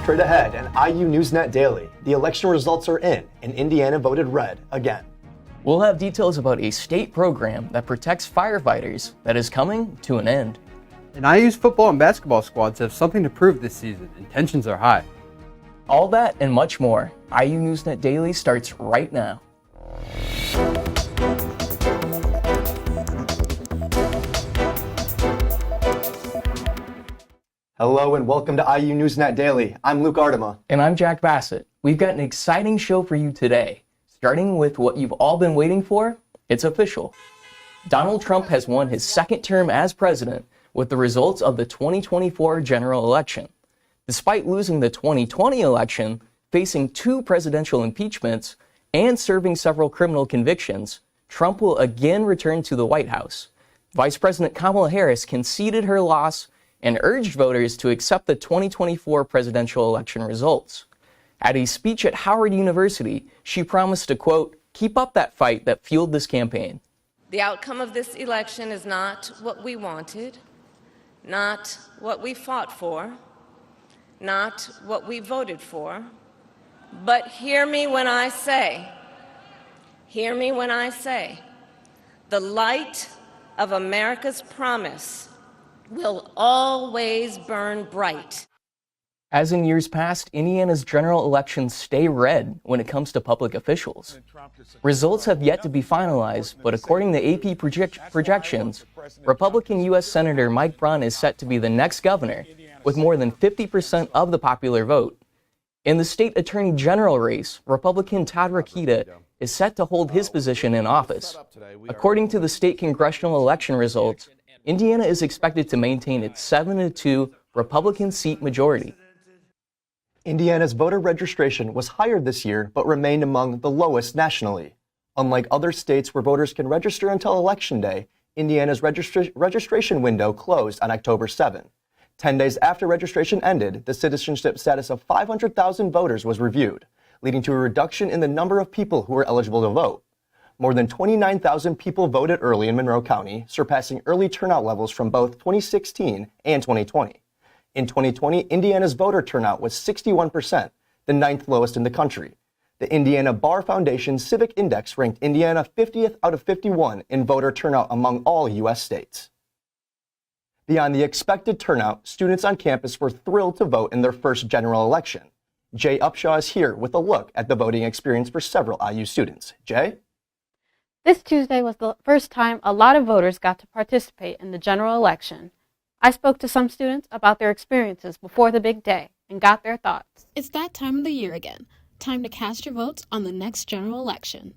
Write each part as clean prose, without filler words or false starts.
Straight ahead and IU NewsNet Daily. The election results are in, and Indiana voted red again. We'll have details about a state program that protects firefighters that is coming to an end. And IU's football and basketball squads have something to prove this season, and tensions are high. All that and much more. IU NewsNet Daily starts right now. Hello and welcome to IU NewsNet Daily. I'm Luke Artema. And I'm Jack Bassett. We've got an exciting show for you today. Starting with what you've all been waiting for, it's official. Donald Trump has won his second term as president with the results of the 2024 general election. Despite losing the 2020 election, facing 2 presidential impeachments, and serving several criminal convictions, Trump will again return to the White House. Vice President Kamala Harris conceded her loss and urged voters to accept the 2024 presidential election results. At a speech at Howard University, she promised to, quote, keep up that fight that fueled this campaign. The outcome of this election is not what we wanted, not what we fought for, not what we voted for, but hear me when I say, the light of America's promise will always burn bright. As in years past, Indiana's general elections stay red when it comes to public officials. Results have yet to be finalized, but according to AP projections, Republican U.S. Senator Mike Braun is set to be the next governor with more than 50% of the popular vote. In the state attorney general race, Republican Todd Rokita is set to hold his position in office. According to the state congressional election results, Indiana is expected to maintain its 7-2 Republican seat majority. Indiana's voter registration was higher this year, but remained among the lowest nationally. Unlike other states where voters can register until Election Day, Indiana's registration window closed on October 7. 10 days after registration ended, the citizenship status of 500,000 voters was reviewed, leading to a reduction in the number of people who were eligible to vote. More than 29,000 people voted early in Monroe County, surpassing early turnout levels from both 2016 and 2020. In 2020, Indiana's voter turnout was 61%, the 9th lowest in the country. The Indiana Bar Foundation Civic Index ranked Indiana 50th out of 51 in voter turnout among all U.S. states. Beyond the expected turnout, students on campus were thrilled to vote in their first general election. Jay Upshaw is here with a look at the voting experience for several IU students. Jay? This Tuesday was the first time a lot of voters got to participate in the general election. I spoke to some students about their experiences before the big day and got their thoughts. It's that time of the year again. Time to cast your votes on the next general election.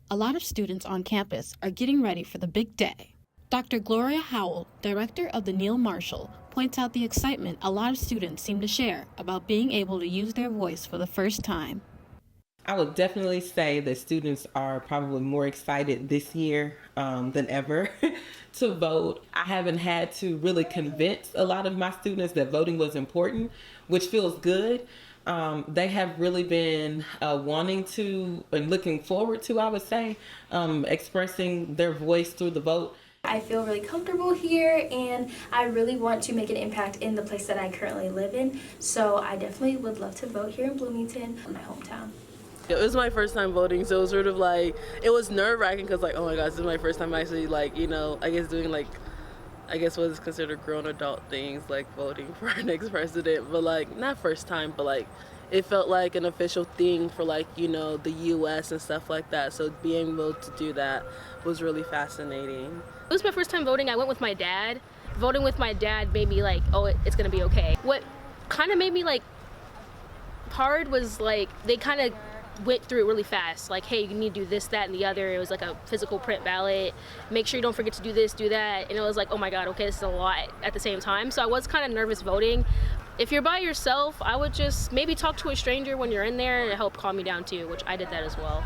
A lot of students on campus are getting ready for the big day. Dr. Gloria Howell, director of the Neil Marshall, points out the excitement a lot of students seem to share about being able to use their voice for the first time. I would definitely say that students are probably more excited this year than ever to vote. I haven't had to really convince a lot of my students that voting was important, which feels good. They have really been wanting to and looking forward to, I would say, expressing their voice through the vote. I feel really comfortable here, and I really want to make an impact in the place that I currently live in. So I definitely would love to vote here in Bloomington, my hometown. It was my first time voting, so it was sort of like, it was nerve-wracking because like, oh my gosh, this is my first time actually like, I guess doing like, I guess what is considered grown adult things like voting for our next president, but like, not first time, but like, it felt like an official thing for like, the U.S. and stuff like that, so being able to do that was really fascinating. It was my first time voting. I went with my dad. Voting with my dad made me like, oh, it's gonna be okay. What kind of made me like hard was like, they kind of went through it really fast. Like, hey, you need to do this, that, and the other. It was like a physical print ballot. Make sure you don't forget to do this, do that. And it was like, oh my God, okay, this is a lot at the same time. So I was kind of nervous voting. If you're by yourself, I would just maybe talk to a stranger when you're in there and help calm you down too, which I did that as well.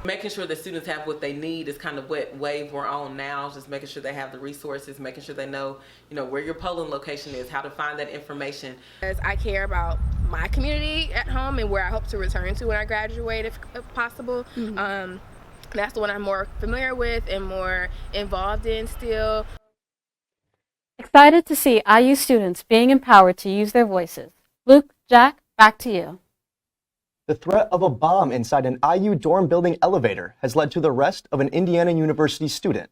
Making sure that students have what they need is kind of what wave we're on now, just making sure they have the resources, making sure they know, where your polling location is, how to find that information. As I care about my community at home and where I hope to return to when I graduate, if possible. Mm-hmm. That's the one I'm more familiar with and more involved in still. Excited to see IU students being empowered to use their voices. Luke, Jack, Back to you. The threat of a bomb inside an IU dorm building elevator has led to the arrest of an Indiana University student.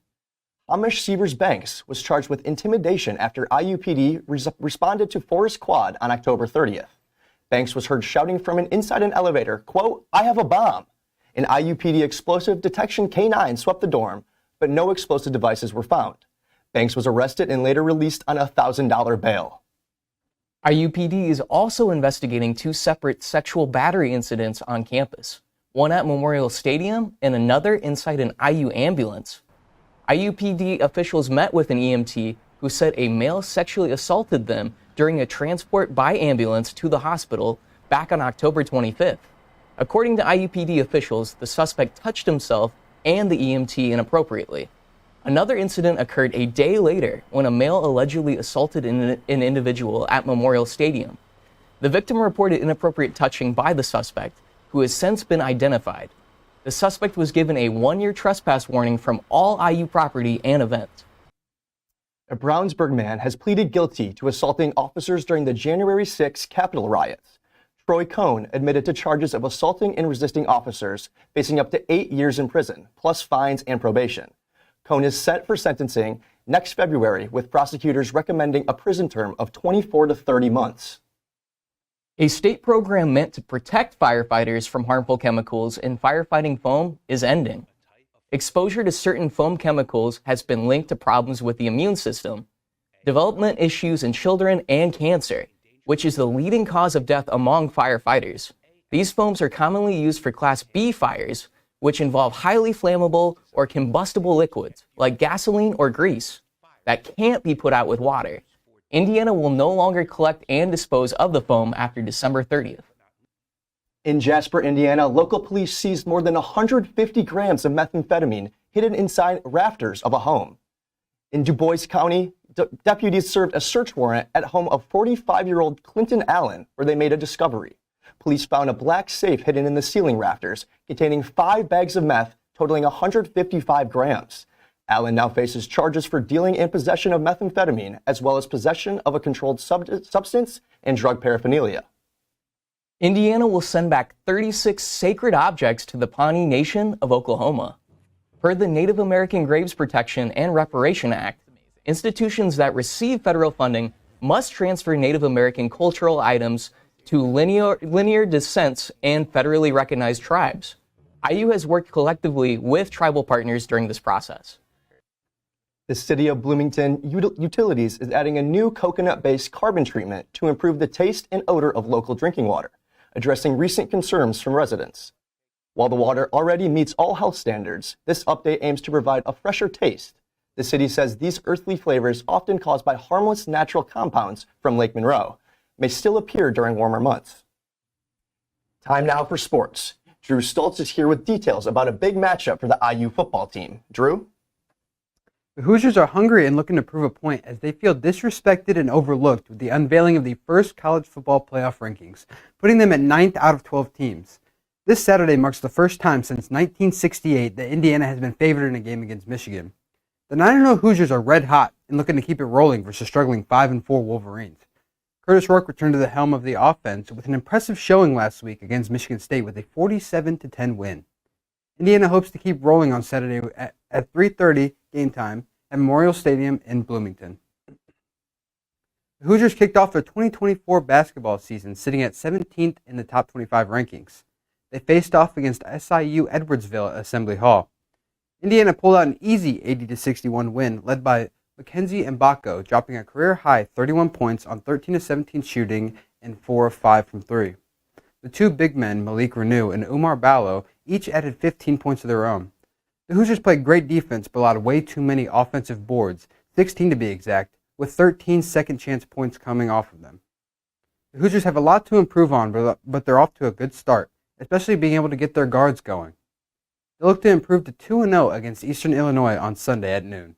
Hamish Severs Banks was charged with intimidation after IUPD responded to Forest Quad on October 30th. Banks was heard shouting from inside an elevator, quote, "I have a bomb." An IUPD explosive detection K-9 swept the dorm, but no explosive devices were found. Banks was arrested and later released on a $1,000 bail. IUPD is also investigating 2 separate sexual battery incidents on campus, one at Memorial Stadium and another inside an IU ambulance. IUPD officials met with an EMT who said a male sexually assaulted them during a transport by ambulance to the hospital back on October 25th. According to IUPD officials, the suspect touched himself and the EMT inappropriately. Another incident occurred a day later when a male allegedly assaulted an individual at Memorial Stadium. The victim reported inappropriate touching by the suspect, who has since been identified. The suspect was given a 1-year trespass warning from all IU property and events. A Brownsburg man has pleaded guilty to assaulting officers during the January 6 Capitol riots. Troy Cohn admitted to charges of assaulting and resisting officers, facing up to 8 years in prison, plus fines and probation. Cohn is set for sentencing next February, with prosecutors recommending a prison term of 24 to 30 months. A state program meant to protect firefighters from harmful chemicals in firefighting foam is ending. Exposure to certain foam chemicals has been linked to problems with the immune system, development issues in children, and cancer, which is the leading cause of death among firefighters. These foams are commonly used for Class B fires, which involve highly flammable or combustible liquids, like gasoline or grease, that can't be put out with water. Indiana will no longer collect and dispose of the foam after December 30th. In Jasper, Indiana, local police seized more than 150 grams of methamphetamine hidden inside rafters of a home. In Du Bois County, deputies served a search warrant at home of 45-year-old Clinton Allen, where they made a discovery. Police found a black safe hidden in the ceiling rafters containing 5 bags of meth totaling 155 grams. Allen now faces charges for dealing in possession of methamphetamine, as well as possession of a controlled substance and drug paraphernalia. Indiana will send back 36 sacred objects to the Pawnee Nation of Oklahoma. Per the Native American Graves Protection and Reparation Act, institutions that receive federal funding must transfer Native American cultural items to linear descents and federally recognized tribes. IU has worked collectively with tribal partners during this process. The City of Bloomington Utilities is adding a new coconut-based carbon treatment to improve the taste and odor of local drinking water, addressing recent concerns from residents. While the water already meets all health standards, this update aims to provide a fresher taste. The city says these earthly flavors, often caused by harmless natural compounds from Lake Monroe, may still appear during warmer months. Time now for sports. Drew Stoltz is here with details about a big matchup for the IU football team. Drew? The Hoosiers are hungry and looking to prove a point as they feel disrespected and overlooked with the unveiling of the first college football playoff rankings, putting them at 9th out of 12 teams. This Saturday marks the first time since 1968 that Indiana has been favored in a game against Michigan. The 9-0 Hoosiers are red hot and looking to keep it rolling versus struggling 5-4 Wolverines. Curtis Rourke returned to the helm of the offense with an impressive showing last week against Michigan State with a 47-10 win. Indiana hopes to keep rolling on Saturday at 3:30 game time at Memorial Stadium in Bloomington. The Hoosiers kicked off their 2024 basketball season sitting at 17th in the top 25 rankings. They faced off against SIU Edwardsville at Assembly Hall. Indiana pulled out an easy 80-61 win led by Mackenzie Mbako, dropping a career-high 31 points on 13-17 shooting and 4 of 5 from 3. The two big men, Malik Renew and Umar Ballo, each added 15 points of their own. The Hoosiers played great defense but allowed way too many offensive boards, 16 to be exact, with 13 second-chance points coming off of them. The Hoosiers have a lot to improve on, but they're off to a good start, especially being able to get their guards going. They look to improve to 2-0 against Eastern Illinois on Sunday at noon.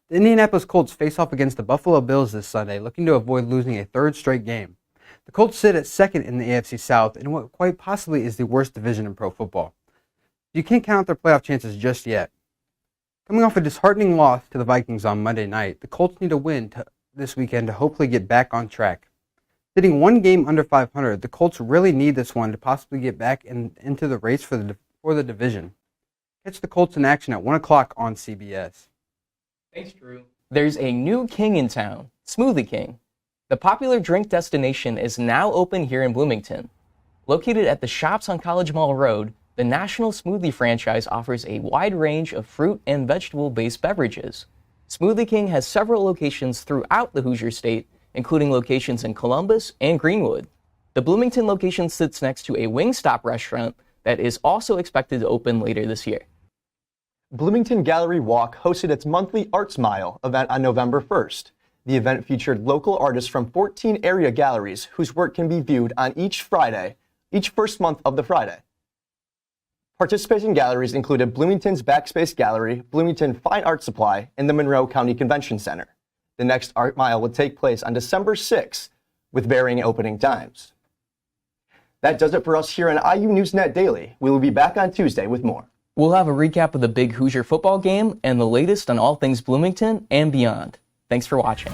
The Indianapolis Colts face off against the Buffalo Bills this Sunday, looking to avoid losing a third straight game. The Colts sit at second in the AFC South in what quite possibly is the worst division in pro football. You can't count their playoff chances just yet. Coming off a disheartening loss to the Vikings on Monday night, the Colts need a win this weekend to hopefully get back on track. Sitting one game under 500, the Colts really need this one to possibly get back into the race for the division. Catch the Colts in action at 1 o'clock on CBS. Thanks, Drew. There's a new king in town, Smoothie King. The popular drink destination is now open here in Bloomington. Located at the Shops on College Mall Road, the National Smoothie franchise offers a wide range of fruit and vegetable-based beverages. Smoothie King has several locations throughout the Hoosier State, including locations in Columbus and Greenwood. The Bloomington location sits next to a Wingstop restaurant that is also expected to open later this year. Bloomington Gallery Walk hosted its monthly Arts Mile event on November 1st. The event featured local artists from 14 area galleries whose work can be viewed on each first month of the Friday. Participating galleries included Bloomington's Backspace Gallery, Bloomington Fine Art Supply, and the Monroe County Convention Center. The next Art Mile will take place on December 6th with varying opening times. That does it for us here on IU NewsNet Daily. We will be back on Tuesday with more. We'll have a recap of the big Hoosier football game and the latest on all things Bloomington and beyond. Thanks for watching.